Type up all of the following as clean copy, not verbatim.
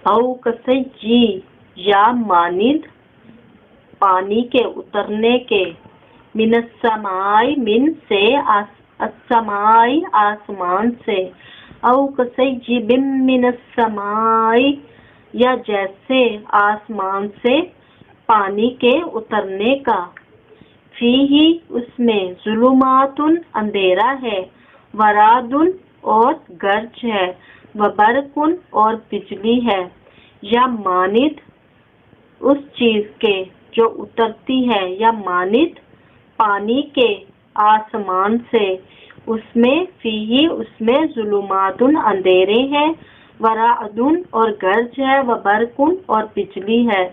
او کسیجی یا مانند پانی کے اترنے کے، من السمائی من سے، السمائی آسمان سے، او کسیجب من السمائی یا جیسے آسمان سے پانی کے اترنے کا، فیہ اس میں ظلمات اندھیرا ہے، ورعد اور گرج ہے، وبرق اور بجلی ہے، یا مانند اس چیز کے جو اترتی ہے، یا مانند پانی کے آسمان سے، اس میں فیہ اس میں ظلمات اندھیرے ہیں، ورعد اور گرج ہے، وبرق اور بجلی ہے،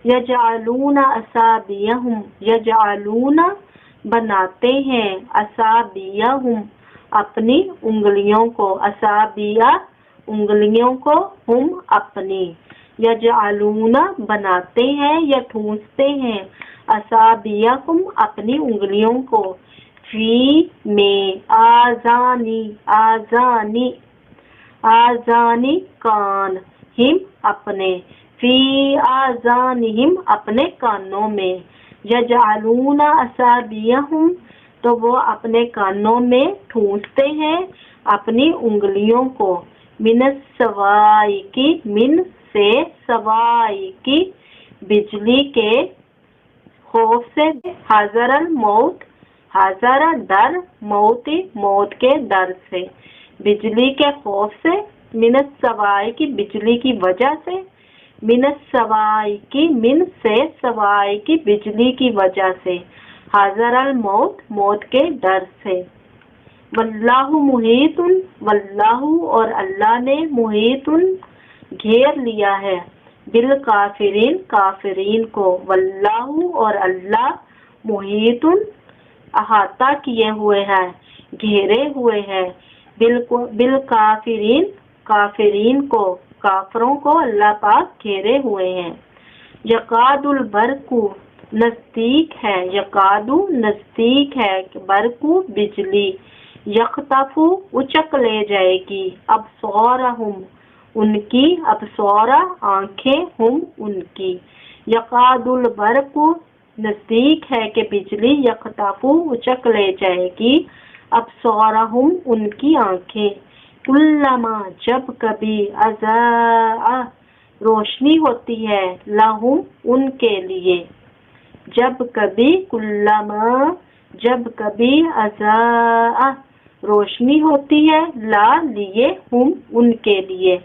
یجعلون اصابعہم یجعلون بناتے ہیں، اصابعہم اپنی انگلیوں کو، اصابع انگلیوں کو، ہم اپنی، یجعلون بناتے ہیں یا ٹھونستے ہیں، اصابعہم اپنی انگلیوں کو، فی میں آذانی آذانی آذانی کان، ہم اپنے، فی آذانہم اپنے کانوں میں، یجعلون اصابعہم تو وہ اپنے کانوں میں ٹھونستے ہیں اپنی انگلیوں کو، من الصواعق من سے، صواعق بجلی کے، خوف سے، حذر الموت حذر ڈر، موت موت کے ڈر سے، بجلی کے خوف سے، من الصواعق بجلی کی وجہ سے، من الصواعق من سے، صواعق بجلی کی وجہ سے، حذر الموت موت کے ڈر سے، واللہ محیط واللہ اور اللہ نے محیط گھیر لیا ہے، بالکافرین کافرین کو، واللہ اور اللہ محیط احاطہ کیے ہوئے ہے، گھیرے ہوئے ہے، بالکافرین کافرین کو، کافروں کو اللہ پاک گھیرے ہوئے ہیں، یکاد البرق نزدیک ہے، یکاد نزدیک ہے، برق بجلی، یخطف اچک لے جائے گی، ابصارہم ان کی، ابصار آنکھیں، ہم ان کی، یکاد البرق نزدیک ہے کہ بجلی، یخطف اچک لے جائے گی، ابصارہم ان کی آنکھیں، کلما جب کبھی، اضاء روشنی ہوتی ہے، لہم ان کے لیے، جب کبھی، کلما جب کبھی، اضاء روشنی ہوتی ہے، لا لیے، ہم ان کے لیے،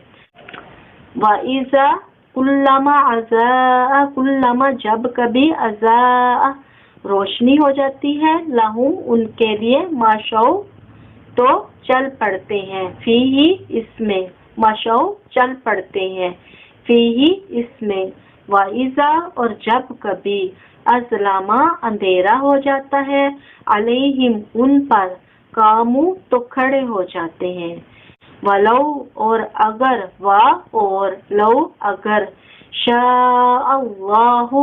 وَإِذَا کلما اضاء کلما جب کبھی، اضاء روشنی ہو جاتی ہے، لہم ان کے لیے، ماشاء تو چل پڑتے ہیں، فیہ اس میں، ماشاء چل پڑتے ہیں، فیہ اس میں، وَإِذَا اور جب کبھی، اظلم اندھیرا ہو جاتا ہے، علیہم ان پر، قاموا تو کھڑے ہو جاتے ہیں، ولو اور اگر، اور لو اگر، شاء اللہ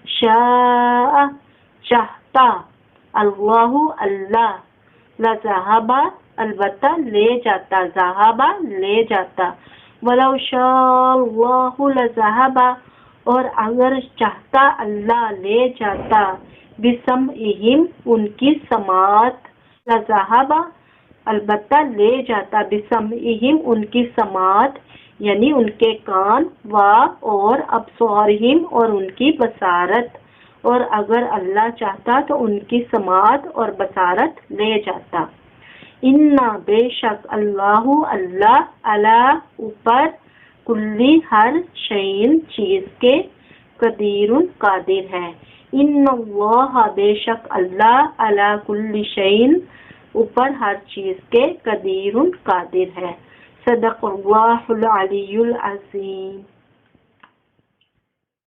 شاء چاہتا، اللہ اللہ، لذہب البتہ لے جاتا، ذہب لے جاتا، ولو شاء اللہ لذہب اور اگر چاہتا اللہ لے جاتا، بسمعہم ان کی سماعت، لذہب البتہ لے جاتا، بسمعہم ان کی سماعت یعنی ان کے کان، اور ابصارہم اور ان کی بصارت، اور اگر اللہ چاہتا تو ان کی سماعت اور بصارت لے جاتا، انا بے شک اللہ اللہ، علی اوپر، کلی ہر شیء چیز کے، قدیر قادر ہے، ان اللہ بے شک اللہ، علی کل شیء اوپر ہر چیز کے، قدیر قادر ہے، صدق اللہ العلی العظیم۔